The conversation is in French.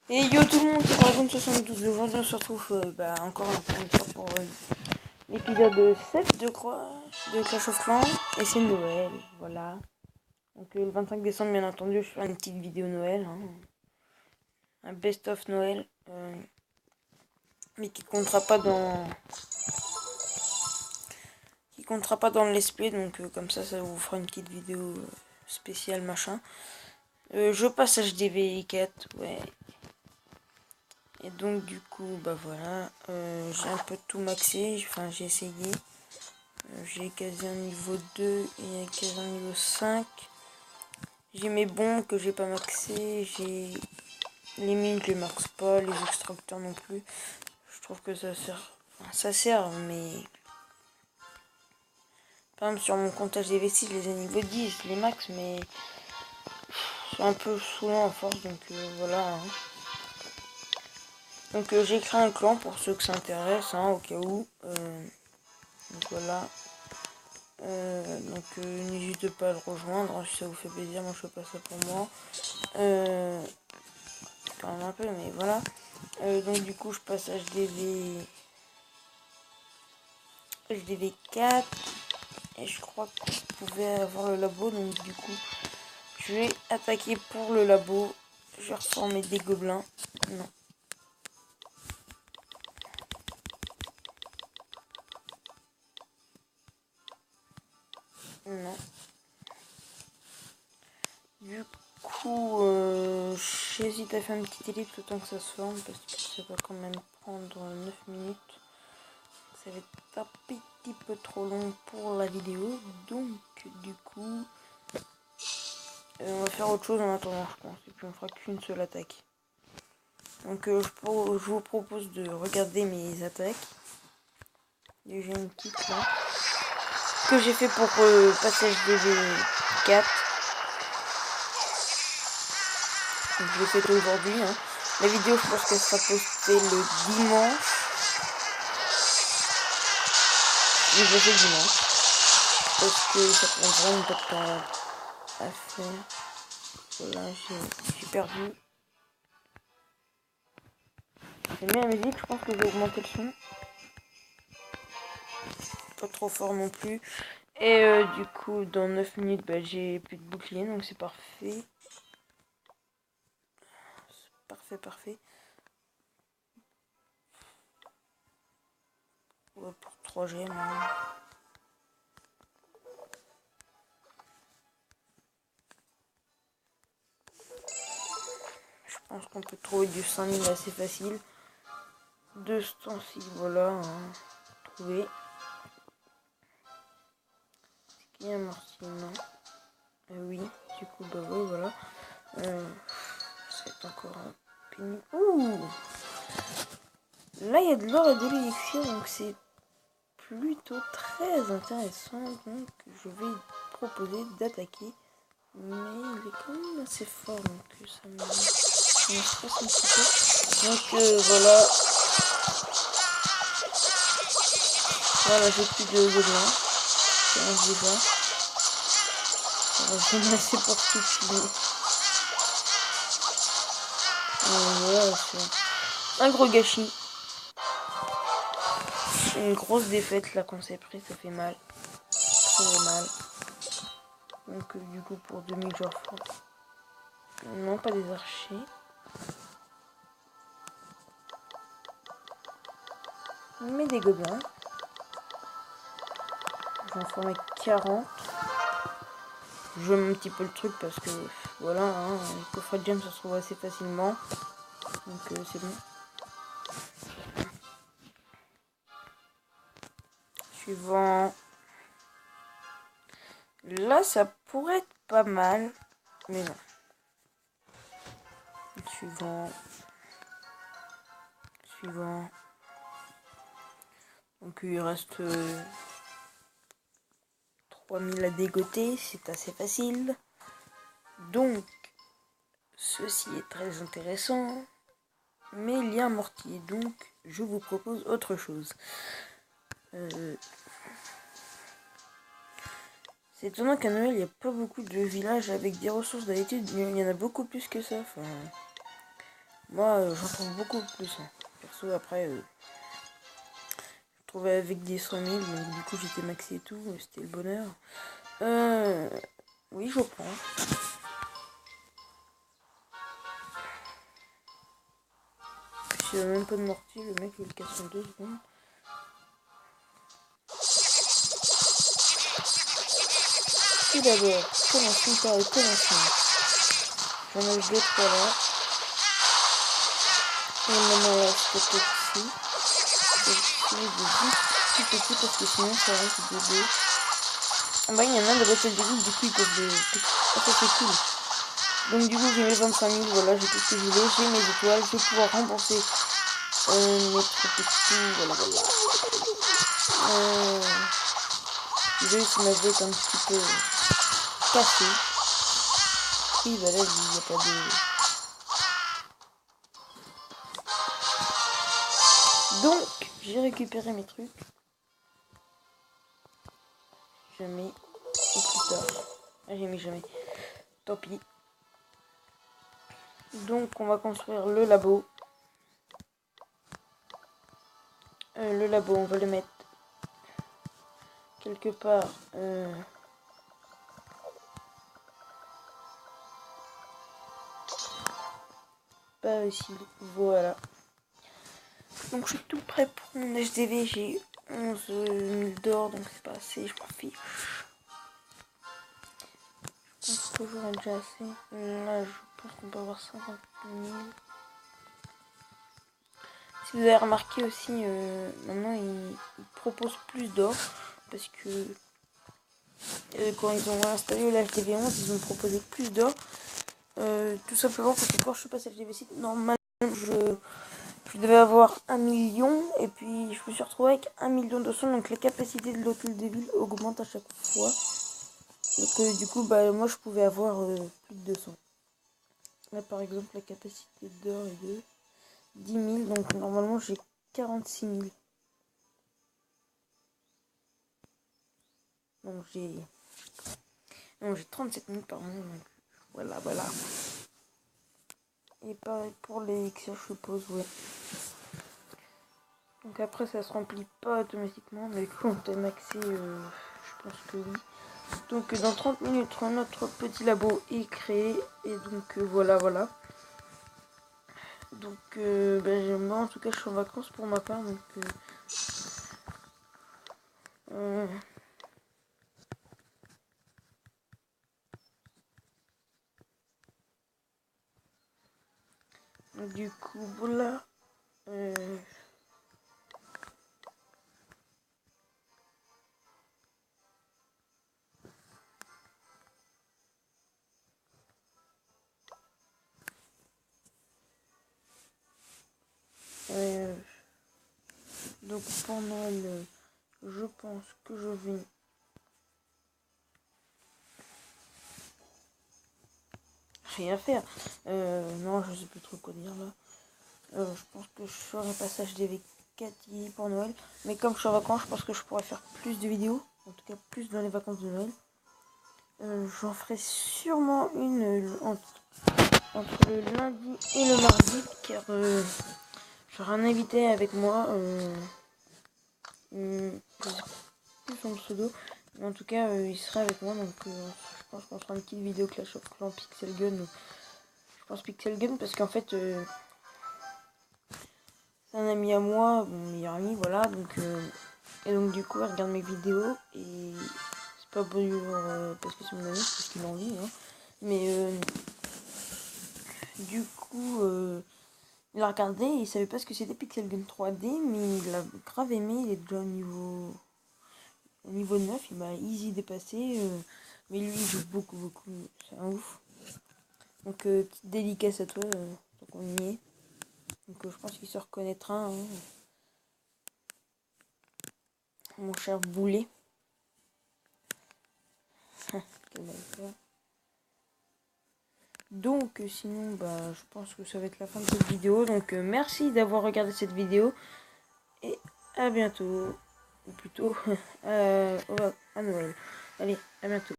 Et yo tout le monde, c'est Dragon72. Aujourd'hui on se retrouve encore une fois pour l'épisode 7 je crois de Clash of Clans. Et c'est Noël, voilà. Donc le 25 décembre bien entendu je ferai une petite vidéo Noël, hein. Un best of Noël, mais qui comptera pas dans le let's play. Donc comme ça vous fera une petite vidéo spéciale machin. Je passe HDV 4, ouais. Et donc du coup bah voilà, j'ai un peu tout maxé, enfin j'ai essayé. J'ai quasi un niveau 2 et quasi un niveau 5. J'ai mes bombes que j'ai pas maxé, j'ai les mines je les max pas, les extracteurs non plus. Je trouve que ça sert, mais par exemple sur mon comptage des vestiges, je les ai niveau 10, je les max, mais c'est un peu saoulant à force, donc voilà, hein. Donc j'ai créé un clan pour ceux que ça intéresse, hein, au cas où. Donc voilà. N'hésitez pas à le rejoindre, hein, si ça vous fait plaisir. Moi je fais pas ça pour moi. Quand même un peu, mais voilà. Donc du coup je passe HDV 4 et je crois qu'on pouvait avoir le labo, donc du coup je vais attaquer pour le labo. Je ressors mes dés gobelins. Non. Non. Du coup j'hésite à faire une petite ellipse autant que ça se forme parce que ça va quand même prendre 9 minutes. Ça va être un petit peu trop long pour la vidéo, donc du coup on va faire autre chose en attendant, je pense, et puis on fera qu'une seule attaque. Donc je vous propose de regarder mes attaques. Déjà une petite là que j'ai fait pour passage DV4. Donc je l'ai fait aujourd'hui, hein. La vidéo je pense qu'elle sera postée le dimanche. Oui, je l'ai fait dimanche parce que ça prend vraiment pas de temps à faire. Voilà, j'ai perdu. J'aime bien la musique, je pense que je vais augmenter le son. Pas trop fort non plus. Et du coup, dans 9 minutes, bah, j'ai plus de bouclier, donc c'est parfait. Parfait. Ouais, pour 3 gemmes. Hein. Je pense qu'on peut trouver du 5000 assez facile. De ce temps-ci, voilà. Hein, trouver. Est-ce qu'il y a un mortier? Non. Oui, du coup, bah ouais, voilà. C'est encore un pénible. Ouh! Là, il y a de l'or et de l'élixir, donc c'est plutôt très intéressant. Donc, je vais proposer d'attaquer. Mais il est quand même assez fort, donc ça me stresse un petit peu. Donc voilà. Voilà, j'ai plus de gobelins. C'est un déjà. Ça va assez pour tout filer. Voilà, c'est un gros gâchis. Une grosse défaite là qu'on s'est pris, ça fait mal. Très mal. Donc du coup pour 2000 je referai. Non, pas des archers. Mais des gobelins. J'en formais 40. Je mets un petit peu le truc parce que voilà, hein, les coffrets de gemmes ça se trouve assez facilement. Donc c'est bon. Suivant. Là ça pourrait être pas mal. Mais non. Suivant. Donc il reste 3000 à dégoter, c'est assez facile. Donc, ceci est très intéressant. Mais il y a un mortier, donc je vous propose autre chose. C'est étonnant qu'à Noël, il n'y a pas beaucoup de villages avec des ressources. D'habitude, il y en a beaucoup plus que ça. Enfin, Moi, j'en trouve beaucoup plus. Hein. Perso, après, je trouvais avec des 100 000, donc du coup, j'étais maxé et tout. C'était le bonheur. Oui, je prends. S'il n'y a même pas de mortier, le mec, il le casse en 2 secondes. Tout d'abord, commençons par le commencement. J'en ai 2-3 là. Et maintenant, là, je peux peut-être ici. Je vais essayer de vite tout petit parce que sinon, ça risque de 2. En bas, il y en a de boîtes de ville, du coup, ils peuvent de... Ah, ça, c'est cool. Donc, du coup, j'ai mes 25 000, voilà, j'ai tout ce que je voulais. J'ai mes étoiles, je vais pouvoir rembourser mes trucs et tout, voilà, voilà. Désolé si ma voix est un petit peu cassée. Oui, bah là, il n'y a pas de... Donc, j'ai récupéré mes trucs. Jamais. Ou plus tard. Ah, j'ai mis jamais. Tant pis. Donc, on va construire le labo. Le labo, on va le mettre quelque part. Pas ici. Voilà. Donc, je suis tout prêt pour mon HDV. J'ai 11 000 d'or, donc c'est pas assez. Je m'en fiche. Je pense que j'aurai déjà assez. Là, je pense qu'on peut avoir 50 000. Si vous avez remarqué aussi, maintenant ils proposent plus d'or parce que quand ils ont installé l'HDV11, ils ont proposé plus d'or. Tout simplement parce que quand je suis passé à l'HDV6, normalement je devais avoir 1 million et puis je me suis retrouvé avec 1 200 000. Donc les capacités de l'hôtel de ville augmentent à chaque fois. Donc du coup, bah, moi je pouvais avoir plus de 200. Là par exemple, la capacité d'or est de 10 000, donc normalement j'ai 46 000. Donc j'ai 37 000 par an. Donc voilà, voilà. Et pareil pour les X, je suppose, ouais. Donc après ça se remplit pas automatiquement, mais quand t'es maxé, je pense que oui. Donc dans 30 minutes, notre petit labo est créé. Et donc voilà, voilà. Donc moi en tout cas je suis en vacances pour ma part, donc du coup voilà. Donc pour Noël, je pense que je vais rien faire. Non, je sais plus trop quoi dire là. Je pense que je ferai un passage des V4 pour Noël. Mais comme je suis en vacances, je pense que je pourrais faire plus de vidéos. En tout cas, plus dans les vacances de Noël. J'en ferai sûrement une entre le lundi et le mardi. Car j'aurai un invité avec moi. Je sais plus son pseudo. Mais en tout cas, il sera avec moi. Donc je pense qu'on fera une petite vidéo Clash of Clans Pixel Gun. Je pense Pixel Gun parce qu'en fait... c'est un ami à moi, mon meilleur ami, voilà, donc et donc du coup il regarde mes vidéos et c'est pas pour parce que c'est mon ami, c'est parce qu'il a envie, hein. Mais du coup il a regardé et il savait pas ce que c'était Pixel Gun 3D, mais il a grave aimé, il est déjà au niveau 9, il m'a easy dépassé, mais lui il joue beaucoup, c'est un ouf. Donc petite dédicace à toi, donc on y est. Donc je pense qu'il se reconnaîtra, hein. Mon cher boulet. Donc sinon bah je pense que ça va être la fin de cette vidéo. Donc merci d'avoir regardé cette vidéo. Et à bientôt. Ou plutôt à Noël. Allez, à bientôt.